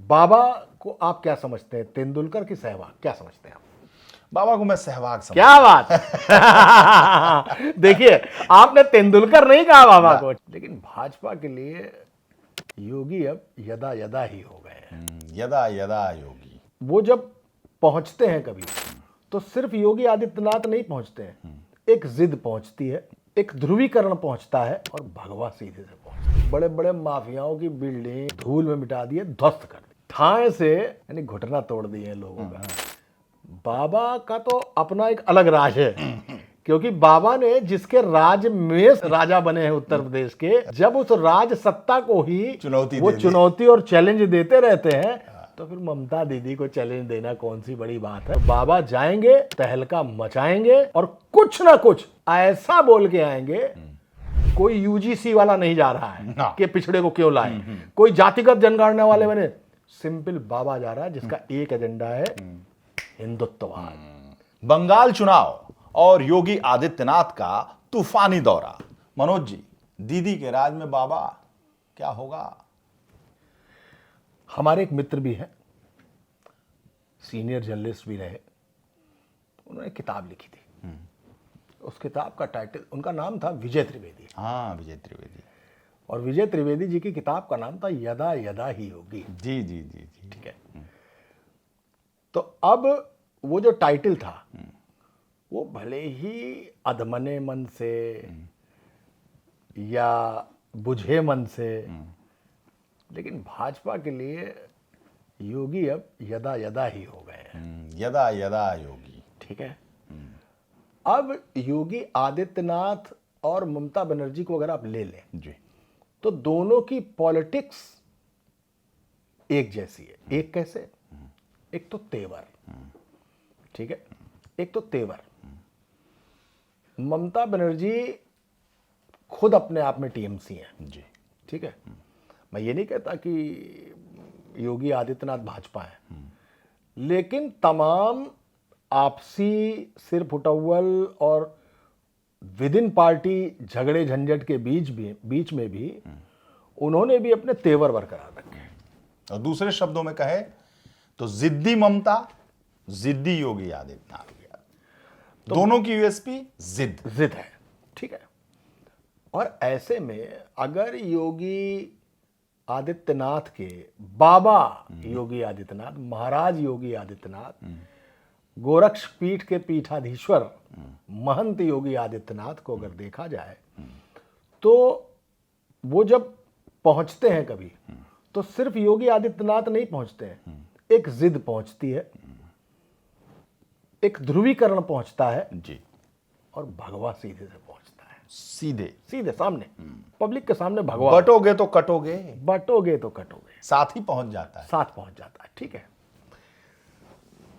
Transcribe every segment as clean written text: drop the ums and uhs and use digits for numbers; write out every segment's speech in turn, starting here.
बाबा को आप क्या समझते हैं, तेंदुलकर की सहवाग, क्या समझते हैं आप? बाबा को मैं सहवाग समझता क्या बात है। देखिए, आपने तेंदुलकर नहीं कहा बाबा को, लेकिन भाजपा के लिए योगी अब यदा यदा ही हो गए हैं। यदा यदा योगी। वो जब पहुंचते हैं कभी तो सिर्फ योगी आदित्यनाथ नहीं पहुंचते हैं, एक जिद पहुंचती है, एक ध्रुवीकरण पहुंचता है और भगवा सीधे से पहुंचता है। बड़े बड़े माफियाओं की बिल्डिंग धूल में मिटा दिए, ध्वस्त कर दी, ठाए से यानी घुटना तोड़ दिए लोगों का। बाबा का तो अपना एक अलग राज है, क्योंकि बाबा ने जिसके राज में राजा बने हैं उत्तर प्रदेश के, जब उस राज सत्ता को ही चुनौती और चैलेंज देते रहते हैं, तो फिर ममता दीदी को चैलेंज देना कौन सी बड़ी बात है। बाबा जाएंगे, तहलका मचाएंगे और कुछ ना कुछ ऐसा बोल के आएंगे। कोई यूजीसी वाला नहीं जा रहा है कि पिछड़े को क्यों लाए, कोई जातिगत जनगणना वाले बने, सिंपल बाबा जा रहा है जिसका एक एजेंडा है, हिंदुत्ववाद। बंगाल चुनाव और योगी आदित्यनाथ का तूफानी दौरा। मनोज जी, दीदी के राज में बाबा क्या होगा? हमारे एक मित्र भी हैं, सीनियर जर्नलिस्ट भी रहे, उन्होंने किताब लिखी थी। उस किताब का टाइटल, उनका नाम था विजय त्रिवेदी। हाँ, विजय त्रिवेदी। और विजय त्रिवेदी जी की किताब का नाम था यदा यदा ही होगी। जी जी जी जी, ठीक है। तो अब वो जो टाइटल था, वो भले ही अधमने मन से या बुझे मन से, लेकिन भाजपा के लिए योगी अब यदा यदा ही हो गए हैं। यदा यदा योगी। ठीक है। अब योगी आदित्यनाथ और ममता बनर्जी को अगर आप ले लें जी, तो दोनों की पॉलिटिक्स एक जैसी है। एक कैसे? एक तो तेवर, ठीक है, एक तो तेवर। ममता बनर्जी खुद अपने आप में टीएमसी हैं, जी, ठीक है। मैं ये नहीं कहता कि योगी आदित्यनाथ भाजपा है, लेकिन तमाम आपसी सिर फुटव्वल और विद इन पार्टी झगड़े झंझट के बीच में भी उन्होंने भी अपने तेवर बरकरार रखे। और दूसरे शब्दों में कहे तो जिद्दी ममता, जिद्दी योगी आदित्यनाथ। तो दोनों की यूएसपी जिद है, ठीक है। और ऐसे में अगर योगी आदित्यनाथ के बाबा योगी आदित्यनाथ, महाराज योगी आदित्यनाथ, गोरक्ष पीठ के पीठाधीश्वर महंत योगी आदित्यनाथ को अगर देखा जाए, तो वो जब पहुंचते हैं कभी तो सिर्फ योगी आदित्यनाथ नहीं पहुंचते हैं, एक जिद पहुंचती है, एक ध्रुवीकरण पहुंचता है जी, और भगवा सीधे से पहुंचता है, सीधे सीधे सामने, पब्लिक के सामने भगवा। बटोगे तो कटोगे, बटोगे तो कटोगे, साथ ही पहुंच जाता है, साथ पहुंच जाता है। ठीक है।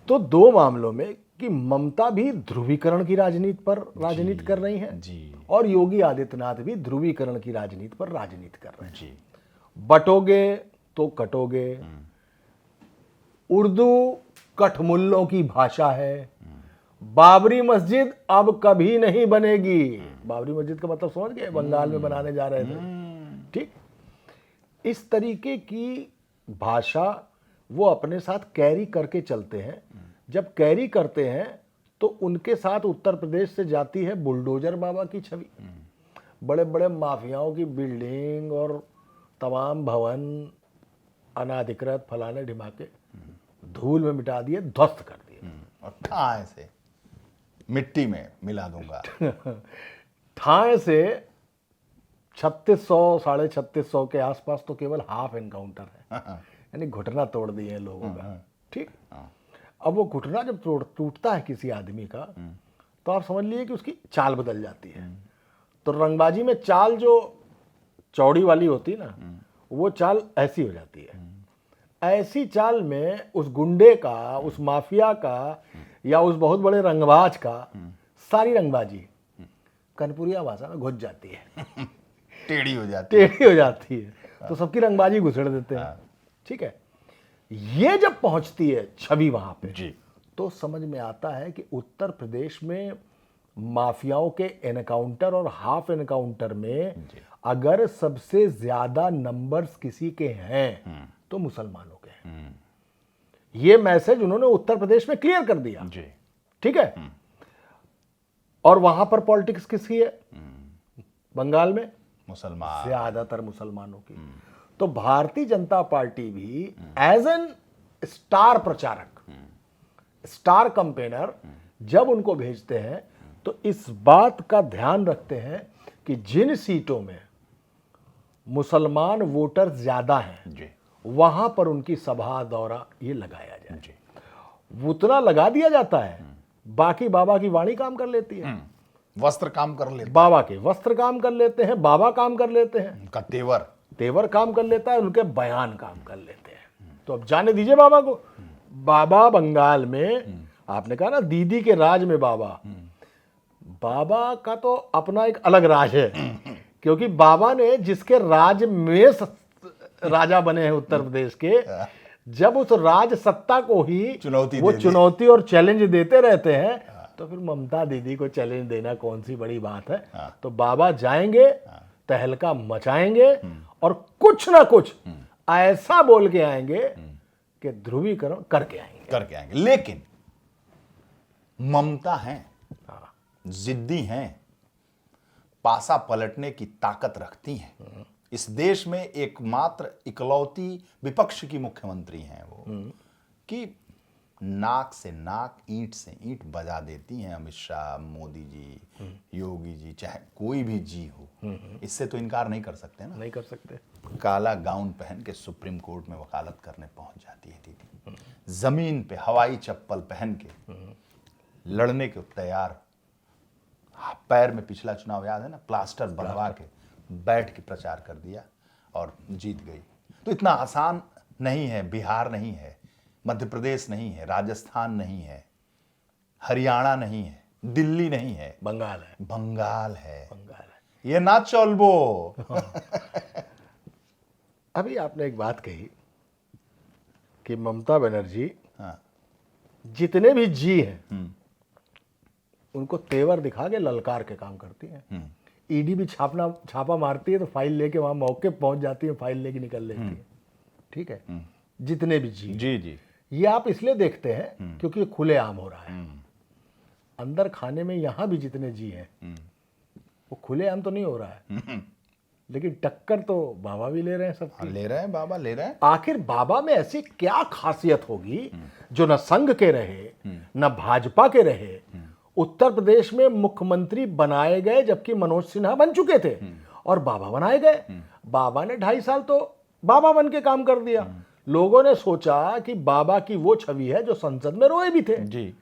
तो दो मामलों में कि ममता भी ध्रुवीकरण की राजनीति कर रही हैं जी, और योगी आदित्यनाथ भी ध्रुवीकरण की राजनीति पर राजनीति कर रहे हैं। जी, बटोगे तो कटोगे। उर्दू कठमुल्लों की भाषा है। बाबरी मस्जिद अब कभी नहीं बनेगी। बाबरी मस्जिद का मतलब समझ गए, बंगाल में बनाने जा रहे थे, ठीक। इस तरीके की भाषा वो अपने साथ कैरी करके चलते हैं। जब कैरी करते हैं तो उनके साथ उत्तर प्रदेश से जाती है बुलडोजर बाबा की छवि। बड़े बड़े माफियाओं की बिल्डिंग और तमाम भवन अनाधिकृत फलाने ढिमाके धूल में मिटा दिए, ध्वस्त कर दिए। और ठाए से मिट्टी में मिला दूंगा। ठाए से 3600 3650 के आसपास तो केवल हाफ एनकाउंटर है, यानी घुटना तोड़ दिए हैं लोगों का, ठीक। अब वो घुटना जब टूटता है किसी आदमी का, तो आप समझ लीजिए कि उसकी चाल बदल जाती है। तो रंगबाजी में चाल जो चौड़ी वाली होती है ना, वो चाल ऐसी हो जाती है। ऐसी चाल में उस गुंडे का, उस माफिया का या उस बहुत बड़े रंगबाज का सारी रंगबाजी कनपुरिया भाषा में घुस जाती है, टेढ़ी हो जाती है, तो सबकी रंगबाजी घुसेड़ देते हैं, ठीक है। ये जब पहुंचती है छवि वहां पे जी, तो समझ में आता है कि उत्तर प्रदेश में माफियाओं के एनकाउंटर और हाफ एनकाउंटर में अगर सबसे ज्यादा नंबर्स किसी के हैं तो मुसलमानों के हैं। ये मैसेज उन्होंने उत्तर प्रदेश में क्लियर कर दिया। जी। ठीक है। और वहां पर पॉलिटिक्स किसकी है? बंगाल में मुसलमान, ज्यादातर मुसलमानों की। तो भारतीय जनता पार्टी भी एज एन स्टार प्रचारक, स्टार कंपेनर जब उनको भेजते हैं तो इस बात का ध्यान रखते हैं कि जिन सीटों में मुसलमान वोटर ज्यादा हैं जी वहां पर उनकी सभा दौरा ये लगाया जाए। जी। उतना लगा दिया जाता है, बाकी बाबा की वाणी काम कर लेती है। वस्त्र काम कर लेते, बाबा के वस्त्र काम कर लेते हैं, बाबा काम कर लेते हैं, उनका तेवर तेवर काम कर लेता है, उनके बयान काम कर लेते हैं। तो अब जाने दीजिए बाबा को। बाबा बंगाल में, आपने कहा ना दीदी के राज में बाबा, बाबा का तो अपना एक अलग राज है, क्योंकि बाबा ने जिसके राज में राजा बने हैं उत्तर प्रदेश के, जब उस राज सत्ता को ही वो चुनौती और चैलेंज देते रहते हैं, तो फिर ममता दीदी को चैलेंज देना कौन सी बड़ी बात है। तो बाबा जाएंगे, तहलका मचाएंगे और कुछ ना कुछ ऐसा बोल के आएंगे कि ध्रुवीकरण करके आएंगे। लेकिन ममता है, जिद्दी हैं, पासा पलटने की ताकत रखती हैं। इस देश में एकमात्र इकलौती विपक्ष की मुख्यमंत्री हैं वो, कि नाक से नाक, ईंट से ईंट बजा देती हैं। अमित शाह, मोदी जी, योगी जी, चाहे कोई भी जी हो, इससे तो इनकार नहीं कर सकते ना। नहीं कर सकते। काला गाउन पहन के सुप्रीम कोर्ट में वकालत करने पहुंच जाती है दीदी, जमीन पे हवाई चप्पल पहन के लड़ने के तैयार। पैर में पिछला चुनाव याद है ना, प्लास्टर बनवा के बैठ के प्रचार कर दिया और जीत गई। तो इतना आसान नहीं है। बिहार नहीं है, मध्य प्रदेश नहीं है, राजस्थान नहीं है, हरियाणा नहीं है, दिल्ली नहीं है, बंगाल है। बंगाल है। बंगाल है। ये ना चलबो। अभी आपने एक बात कही कि ममता बनर्जी जितने भी जी हैं उनको तेवर दिखा के ललकार के काम करती हैं। ईडी भी छापा मारती है तो फाइल लेके वहां मौके पहुंच जाती है, फाइल लेके निकल लेती है। ठीक है। जितने भी जी जी ये आप इसलिए देखते हैं क्योंकि ये खुलेआम हो रहा है। अंदर खाने में यहां भी जितने जी हैं वो खुलेआम तो नहीं हो रहा है, लेकिन टक्कर तो बाबा भी ले रहे हैं सबकी। ले रहे हैं, बाबा ले रहे हैं। आखिर बाबा में ऐसी क्या खासियत होगी जो न संघ के रहे न भाजपा के रहे, उत्तर प्रदेश में मुख्यमंत्री बनाए गए जबकि मनोज सिन्हा बन चुके थे और बाबा बनाए गए। बाबा ने 2.5 साल तो बाबा बन के काम कर दिया। लोगों ने सोचा कि बाबा की वो छवि है जो संसद में रोए भी थे जी,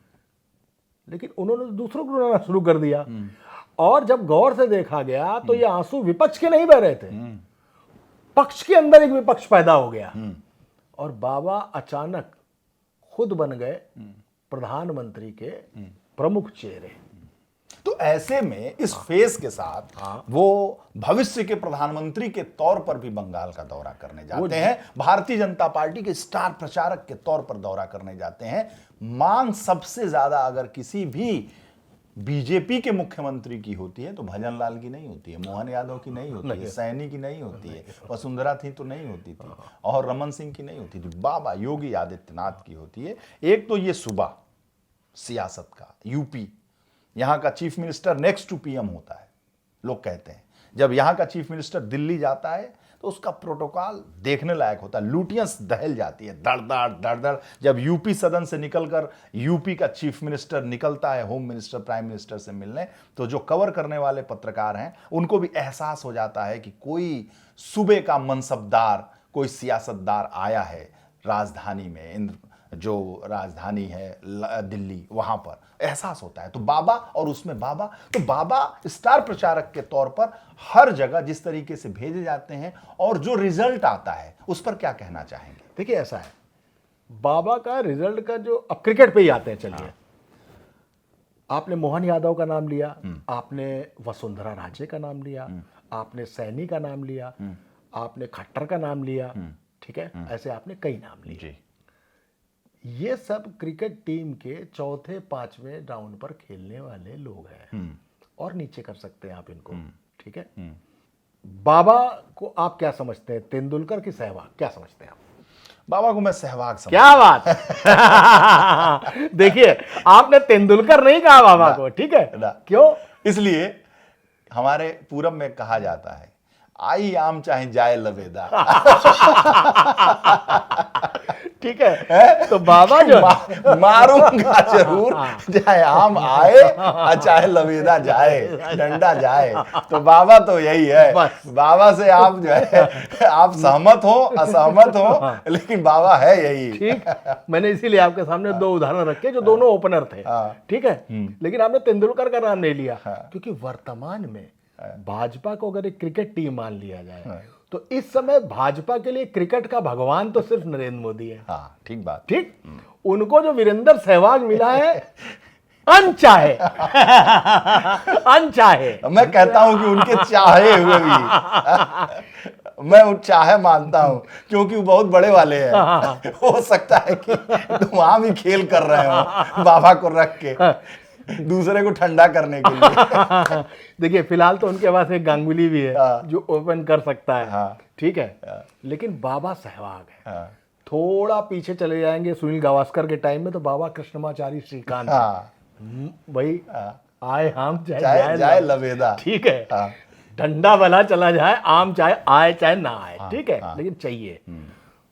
लेकिन उन्होंने दूसरों को रोना शुरू कर दिया। और जब गौर से देखा गया तो ये आंसू विपक्ष के नहीं बह रहे थे, पक्ष के अंदर एक विपक्ष पैदा हो गया और बाबा अचानक खुद बन गए प्रधानमंत्री के प्रमुख चेहरे। तो ऐसे में इस फेस के साथ वो भविष्य के प्रधानमंत्री के तौर पर भी बंगाल का दौरा करने जाते हैं, भारतीय जनता पार्टी के स्टार प्रचारक के तौर पर दौरा करने जाते हैं। मांग सबसे ज्यादा अगर किसी भी बीजेपी के मुख्यमंत्री की होती है तो भजन लाल की नहीं होती है, मोहन यादव की नहीं होती है, सैनी की नहीं होती है, वसुंधरा थी तो नहीं होती थी, और रमन सिंह की नहीं होती थी, बाबा योगी आदित्यनाथ की होती है। एक तो ये सुबह सियासत का यूपी, यहां का chief minister next to PM होता है, लोग कहते हैं। जब यहां का चीफ मिनिस्टर दिल्ली जाता है तो उसका प्रोटोकॉल देखने लायक होता है। लुटियंस दहल जाती है, दड़। जब यूपी सदन से निकलकर यूपी का चीफ मिनिस्टर निकलता है होम मिनिस्टर, प्राइम मिनिस्टर से मिलने, तो जो कवर करने वाले पत्रकार हैं उनको भी एहसास हो जाता है कि कोई सूबे का मनसबदार, कोई सियासतदार आया है राजधानी में, जो राजधानी है दिल्ली, वहां पर एहसास होता है। तो बाबा, और उसमें बाबा, तो बाबा स्टार प्रचारक के तौर पर हर जगह जिस तरीके से भेजे जाते हैं और जो रिजल्ट आता है उस पर क्या कहना चाहेंगे? देखिए ऐसा है, बाबा का रिजल्ट का जो, अब क्रिकेट पे ही आते हैं। चलिए, आपने मोहन यादव का नाम लिया, आपने वसुंधरा राजे का नाम लिया, आपने सैनी का नाम लिया, आपने खट्टर का नाम लिया, ठीक है, ऐसे आपने कई नाम लिए। ये सब क्रिकेट टीम के चौथे 5वें राउंड पर खेलने वाले लोग हैं और नीचे कर सकते हैं आप इनको, ठीक है। बाबा को आप क्या समझते हैं, तेंदुलकर की सहवाग क्या समझते हैं आप? बाबा को मैं सहवाग समझ। क्या बात देखिए, आपने तेंदुलकर नहीं कहा बाबा को, ठीक है ना। क्यों? इसलिए हमारे पूरब में कहा जाता है, आई आम चाहे जाए लवेदा। ठीक है, तो बाबा जो मारूंगा जरूर, चाहे आम आए और चाहे लवेदा जाए, डंडा जाए। तो बाबा तो यही है, बस। बाबा से आप जो है, आप सहमत हो असहमत हो, लेकिन बाबा है यही। ठीक, मैंने इसीलिए आपके सामने दो उदाहरण रखे जो दोनों ओपनर थे, ठीक है, लेकिन आपने तेंदुलकर का नाम नहीं लिया, क्योंकि वर्तमान में भाजपा को अगर एक क्रिकेट टीम मान लिया जाए तो इस समय भाजपा के लिए क्रिकेट का भगवान तो सिर्फ नरेंद्र मोदी है। हाँ, ठीक बात। ठीक, उनको जो वीरेंद्र सहवाग मिला है अनचाहे अनचाहे, मैं कहता हूं कि उनके चाहे हुए भी मैं वो चाहे मानता हूं, क्योंकि वो बहुत बड़े वाले हैं। हो सकता है कि तुम वहां भी खेल कर रहे हो बाबा को रख के, दूसरे को ठंडा करने के लिए। देखिए, फिलहाल तो उनके पास एक गांगुली भी है जो ओपन कर सकता है, ठीक है, लेकिन बाबा सहवाग है। थोड़ा पीछे चले जाएंगे सुनील गावस्कर के टाइम में, तो बाबा कृष्णमाचारी श्रीकांत भाई आए हम चाहे जाए लवेदा, ठीक है, डंडा भला चला जाए, आम चाहे आए चाहे ना आए, ठीक है, लेकिन चाहिए।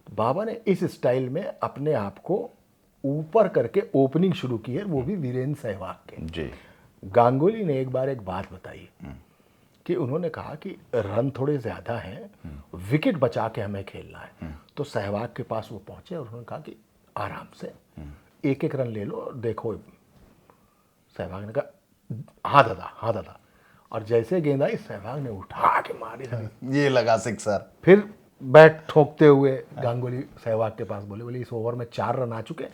बाबा ने इस स्टाइल में अपने आप को ऊपर करके ओपनिंग शुरू की है, वो भी वीरेंद्र सहवाग के जी। गांगुली ने एक बार एक बात बताई कि उन्होंने कहा कि रन थोड़े ज्यादा हैं, विकेट बचा के हमें खेलना है। तो सहवाग के पास वो पहुंचे और उन्होंने कहा कि आराम से एक एक रन ले लो और देखो। सहवाग ने कहा हाँ दादा, हाँ दादा, और जैसे गेंद आई सहवाग ने उठा के मारी, ये लगा सिक्सर। फिर बैट ठोकते हुए गांगुली सहवाग के पास बोले इस ओवर में 4 रन आ चुके,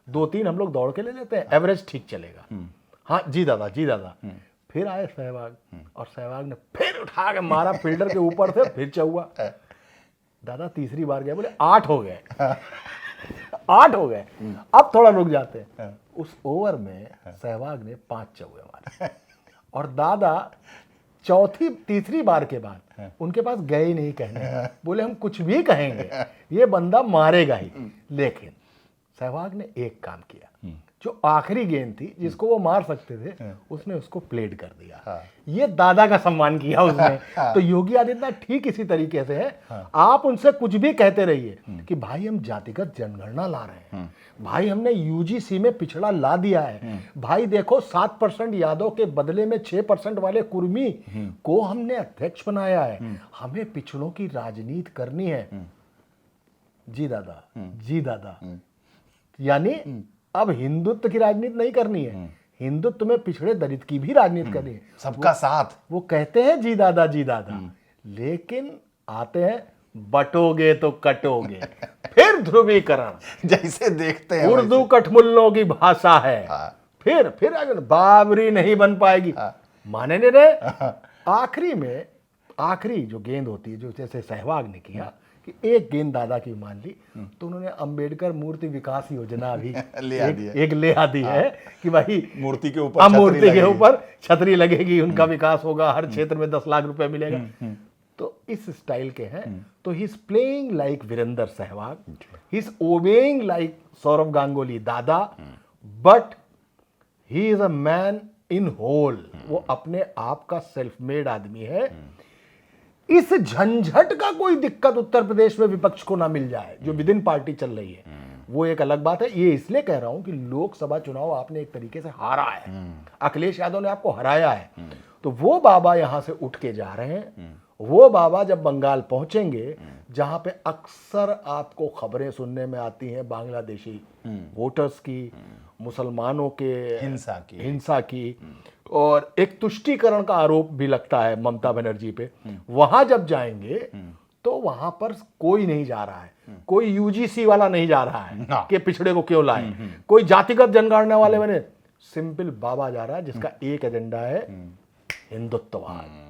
2-3 हम लोग दौड़ के ले लेते हैं, एवरेज ठीक चलेगा। हाँ जी दादा, जी दादा। फिर आए सहवाग और सहवाग ने फिर उठा के मारा फील्डर के ऊपर से, फिर चौका। दादा तीसरी बार गया, बोले 8 हो गए 8 हो गए, अब थोड़ा रुक जाते हैं। उस ओवर में सहवाग ने 5 चौके मारे और दादा तीसरी बार के बाद उनके पास गए ही नहीं कहने, बोले हम कुछ भी कहेंगे ये बंदा मारेगा ही। लेकिन सहवाग ने एक काम किया, जो आखिरी गेंद थी जिसको वो मार सकते थे उसने उसको प्लेड कर दिया। ये दादा का सम्मान किया उसने। तो योगी आदित्यनाथ ठीक इसी तरीके से है, आप उनसे कुछ भी कहते रहिए कि भाई हम जातिगत जनगणना ला रहे हैं, भाई हमने यूजीसी में पिछड़ा ला दिया है, भाई देखो 7% यादव के बदले में 6% वाले कुर्मी को हमने अध्यक्ष बनाया है, हमें पिछड़ों की राजनीति करनी है। जी दादा, जी दादा, यानी अब हिंदुत्व की राजनीति नहीं करनी है, हिंदुत्व में पिछड़े दलित की भी राजनीति करनी है, सबका साथ। वो कहते हैं जी दादा, जी दादा, लेकिन आते हैं बटोगे तो कटोगे। फिर ध्रुवीकरण, जैसे देखते हैं उर्दू कठमुल्लों की भाषा है। फिर अगर बाबरी नहीं बन पाएगी, माने नहीं रहे। आखिरी जो गेंद होती है, जो जैसे सहवाग ने किया कि एक गेंद दादा की मान ली, तो उन्होंने अंबेडकर मूर्ति विकास योजना भी एक ले आती है कि भाई मूर्ति के ऊपर छतरी लगेगी, उनका विकास होगा, हर क्षेत्र में 10 लाख रुपए मिलेगा। तो इस स्टाइल के हैं। तो he is playing like Virender Sehwag, he is obeying like Sourav Ganguly Dada, but he is a man in whole. वो अपने आप का सेल्फ मेड आदमी है। इस झंझट का कोई दिक्कत उत्तर प्रदेश में विपक्ष को ना मिल जाए जो विदिन पार्टी चल रही है, वो एक अलग बात है। ये इसलिए कह रहा हूं कि लोकसभा चुनाव आपने एक तरीके से हारा है, अखिलेश यादव ने आपको हराया है। तो वो बाबा यहां से उठ के जा रहे हैं। वो बाबा जब बंगाल पहुंचेंगे, जहां पे अक्सर आपको खबरें सुनने में आती हैं बांग्लादेशी वोटर्स की, मुसलमानों के हिंसा की और एक तुष्टीकरण का आरोप भी लगता है ममता बनर्जी पे, वहां जब जाएंगे तो वहां पर कोई नहीं जा रहा है, कोई यूजीसी वाला नहीं जा रहा है कि पिछड़े को क्यों लाए, कोई जातिगत जनगणना वाले बने, सिंपल बाबा जा रहा है जिसका एक एजेंडा है हिंदुत्ववाद।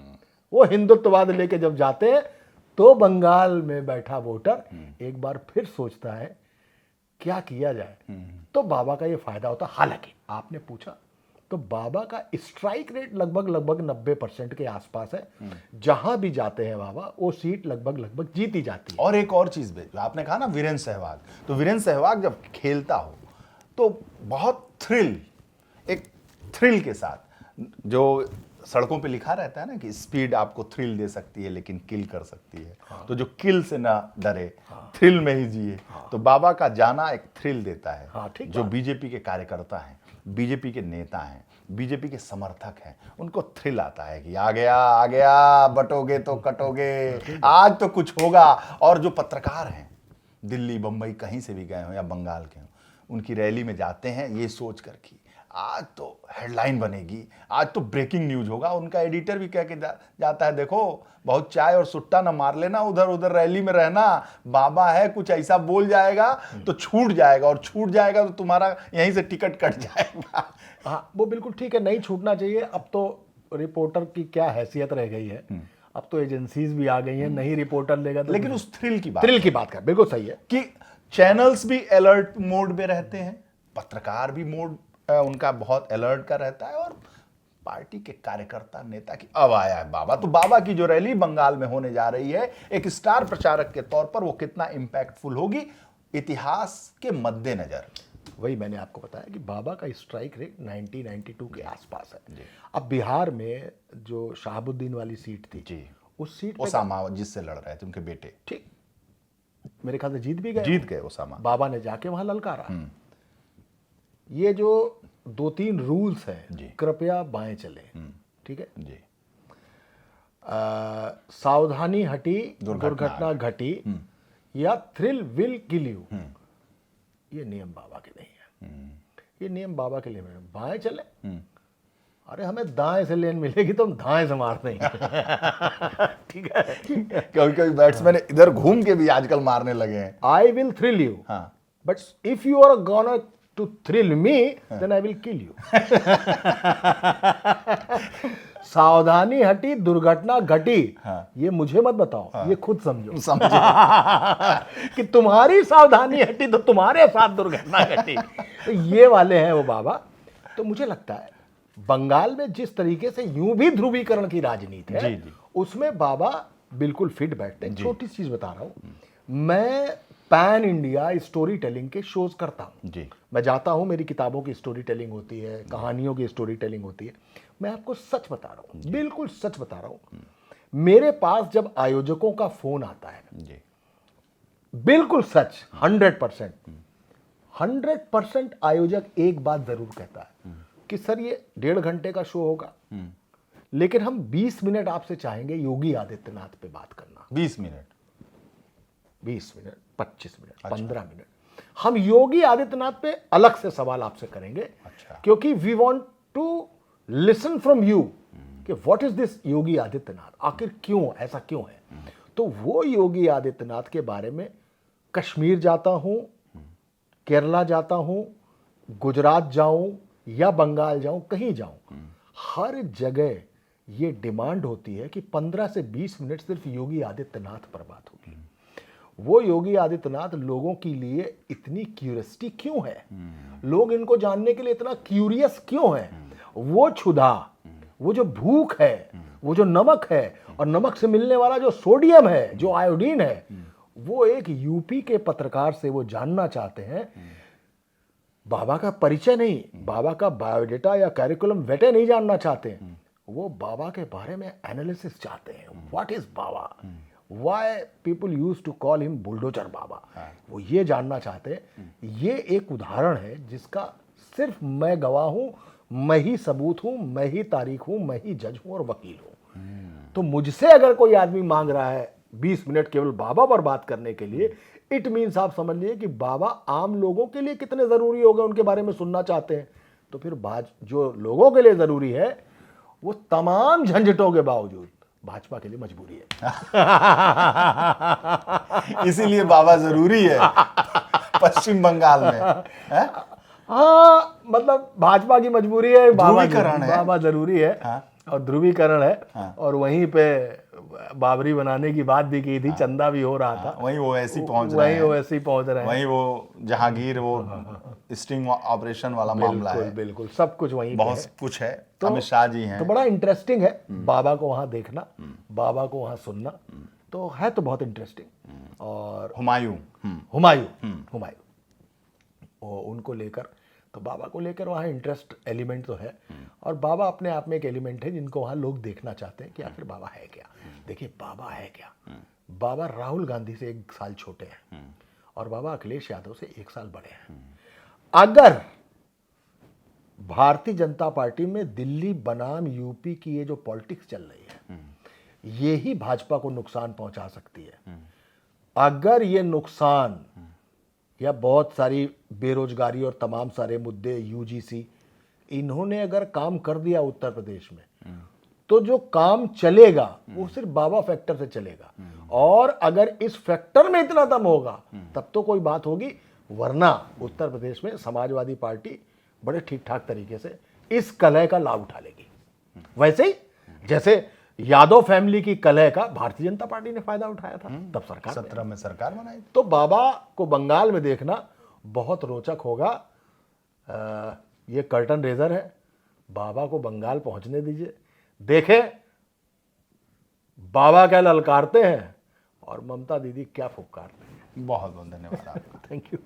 वो हिंदुत्ववाद लेके जब जाते हैं तो बंगाल में बैठा वोटर एक बार फिर सोचता है क्या किया जाए। तो बाबा का ये फायदा होता। हालांकि आपने पूछा तो बाबा का स्ट्राइक रेट लगभग 90% के आसपास है। जहां भी जाते हैं बाबा वो सीट लगभग जीती जाती है। और एक और चीज भी आपने कहा ना, वीरेंद्र सहवाग, तो वीरेंद्र सहवाग जब खेलता हो तो बहुत एक थ्रिल के साथ, जो सड़कों पे लिखा रहता है ना कि स्पीड आपको थ्रिल दे सकती है लेकिन किल कर सकती है। तो जो किल से ना डरे, थ्रिल में ही जिए। तो बाबा का जाना एक थ्रिल देता है। ठीक जो बीजेपी के कार्यकर्ता हैं, बीजेपी के नेता हैं, बीजेपी के समर्थक हैं, उनको थ्रिल आता है कि आ गया, बटोगे तो कटोगे, आज तो कुछ होगा। और जो पत्रकार हैं, दिल्ली, बंबई, कहीं से भी गए हो या बंगाल के हो, उनकी रैली में जाते हैं ये सोच कर कि आज तो हेडलाइन बनेगी, आज तो ब्रेकिंग न्यूज होगा। उनका एडिटर भी कह के जाता है, देखो बहुत चाय और सुट्टा ना मार लेना, उधर उधर रैली में रहना, बाबा है कुछ ऐसा बोल जाएगा तो छूट जाएगा, और छूट जाएगा तो तुम्हारा यहीं से टिकट कट जाएगा। हाँ, वो बिल्कुल ठीक है, नहीं छूटना चाहिए। अब तो रिपोर्टर की क्या हैसियत रह गई है, अब तो एजेंसीज भी आ गई हैं, नहीं रिपोर्टर लेगा तो। लेकिन उस थ्रिल की बात कर, बिल्कुल सही है कि चैनल्स भी अलर्ट मोड में रहते हैं, पत्रकार भी मोड उनका बहुत अलर्ट का रहता है, और पार्टी के कार्यकर्ता, नेता की अब आया है बाबा। तो बाबा की जो रैली बंगाल में होने जा रही है, एक स्टार प्रचारक के तौर पर वो कितना इंपैक्टफुल होगी इतिहास के मद्देनजर। वही मैंने आपको बताया कि बाबा का स्ट्राइक रेट 90-92 के आसपास है। अब बिहार में जो शहाबुद्दीन वाली सीट थी जी, उस सीट ओसामा जिससे लड़ रहे थे उनके बेटे, ठीक, मेरे ख्याल से जीत गए ओसामा। बाबा ने जाके वहां ललकारा। ये जो 2-3 रूल्स हैं, कृपया बाएं चले, ठीक है जी। सावधानी हटी दुर्घटना घटी, या थ्रिल विल किल यू, ये नियम बाबा के नहीं है। ये नियम बाबा के लिए नहीं। बाएं चले, अरे हमें दाएं से लेन मिलेगी तो हम दाएं से मार देंगे। ठीक है, कभी कभी बैट्समैन इधर घूम के भी आजकल मारने लगे हैं। I will thrill you, but if you are gonna to thrill me then I will kill you. सावधानी हटी दुर्घटना घटी, ये मुझे मत बताओ, ये खुद समझो कि तुम्हारी सावधानी हटी तो तुम्हारे साथ दुर्घटना घटी। तो ये वाले हैं वो बाबा। तो मुझे लगता है बंगाल में जिस तरीके से यूं भी ध्रुवीकरण की राजनीति है, उसमें बाबा बिल्कुल फिट बैठते हैं। छोटी चीज बता रहा हूं, मैं पैन इंडिया स्टोरी टेलिंग के शोज करता हूं। मैं जाता हूं, मेरी किताबों की स्टोरी टेलिंग होती है, कहानियों की स्टोरी टेलिंग होती है। मैं आपको सच बता रहा हूं, बिल्कुल सच बता रहा हूं, मेरे पास जब आयोजकों का फोन आता है, बिल्कुल सच, 100% आयोजक एक बात जरूर कहता है कि सर ये 1.5 घंटे का शो होगा, लेकिन हम 20 मिनट आपसे चाहेंगे योगी आदित्यनाथ पे बात करना। 20 मिनट, 25 मिनट, 15 मिनट हम योगी आदित्यनाथ पे अलग से सवाल आपसे करेंगे। क्योंकि we want to listen from you कि what is this Yogi Adityanath, आखिर क्यों, ऐसा क्यों है। तो वो योगी आदित्यनाथ के बारे में कश्मीर जाता हूं, केरला जाता हूं, गुजरात जाऊं या बंगाल जाऊं, कहीं जाऊं, हर जगह ये डिमांड होती है कि 15 से 20 मिनट सिर्फ योगी आदित्यनाथ पर बात होगी। वो योगी आदित्यनाथ लोगों के लिए इतनी क्यूरियोसिटी क्यों है, लोग इनको जानने के लिए इतना क्यूरियस क्यों है। वो क्षुधा, वो जो भूख है, वो जो नमक है, और नमक से मिलने वाला जो सोडियम है, जो आयोडीन है, वो एक यूपी के पत्रकार से वो जानना चाहते हैं। बाबा का परिचय नहीं, बाबा का बायोडेटा या कैरिकुलम वेटे नहीं जानना चाहते, वो बाबा के बारे में एनालिसिस चाहते हैं। What is Baba, why people used to call him bulldozer Baba, वो ये जानना चाहते हैं। ये एक उदाहरण है जिसका सिर्फ मैं गवाह हूं, मैं ही सबूत हूं, मैं ही तारीख हूं, मैं ही जज हूं और वकील हूं। तो मुझसे अगर कोई आदमी मांग रहा है 20 मिनट केवल बाबा पर बात करने के लिए, इट मीन्स आप समझ लीजिए कि बाबा आम लोगों के लिए कितने जरूरी हो गए, उनके बारे में सुनना चाहते हैं। तो फिर जो लोगों के लिए जरूरी है, वो तमाम झंझटों के बावजूद भाजपा के लिए मजबूरी है। इसीलिए बाबा जरूरी है पश्चिम बंगाल में, है? हाँ, मतलब भाजपा की मजबूरी है, बाबा जरूरी है। हाँ? और ध्रुवीकरण है। हाँ? और वहीं पे बाबरी बनाने की बात भी की थी। हाँ? चंदा भी हो रहा था। वहीं वो ऐसी पहुंच रहे हैं, वहीं वो जहांगीर वो स्टिंग ऑपरेशन वाला मामला बिल्कुल है, बिल्कुल सब कुछ वहीं पे बहुत है। कुछ है। अमित शाह जी हैं। तो बड़ा इंटरेस्टिंग है बाबा को वहां देखना, बाबा को वहां सुनना, तो है तो बहुत इंटरेस्टिंग। और हुमायूं, हुमायूं और उनको लेकर, तो बाबा को लेकर वहाँ इंटरेस्ट एलिमेंट तो है, और बाबा अपने आप में एक एलिमेंट है जिनको वहाँ लोग देखना चाहते हैं कि आखिर बाबा है क्या। देखिए बाबा है क्या, बाबा राहुल गांधी से 1 साल छोटे हैं और बाबा अखिलेश यादव से 1 साल बड़े हैं। अगर भारतीय जनता पार्टी में दिल्ली बनाम यूपी की ये जो पॉलिटिक्स चल रही है, ये ही भाजपा को नुकसान पहुंचा सकती है। अगर ये नुकसान या बहुत सारी बेरोजगारी और तमाम सारे मुद्दे, यूजीसी, इन्होंने अगर काम कर दिया उत्तर प्रदेश में, तो जो काम चलेगा वो सिर्फ बाबा फैक्टर से चलेगा। और अगर इस फैक्टर में इतना दम होगा तब तो कोई बात होगी, वरना उत्तर प्रदेश में समाजवादी पार्टी बड़े ठीक ठाक तरीके से इस कलह का लाभ उठा लेगी। वैसे ही जैसे यादव फैमिली की कलह का भारतीय जनता पार्टी ने फायदा उठाया था, तब सरकार 17 में सरकार बनाई। तो बाबा को बंगाल में देखना बहुत रोचक होगा। ये कर्टन रेजर है, बाबा को बंगाल पहुंचने दीजिए, देखें बाबा क्या ललकारते हैं और ममता दीदी क्या फुफकारते हैं। बहुत बहुत धन्यवाद आपका। Thank you.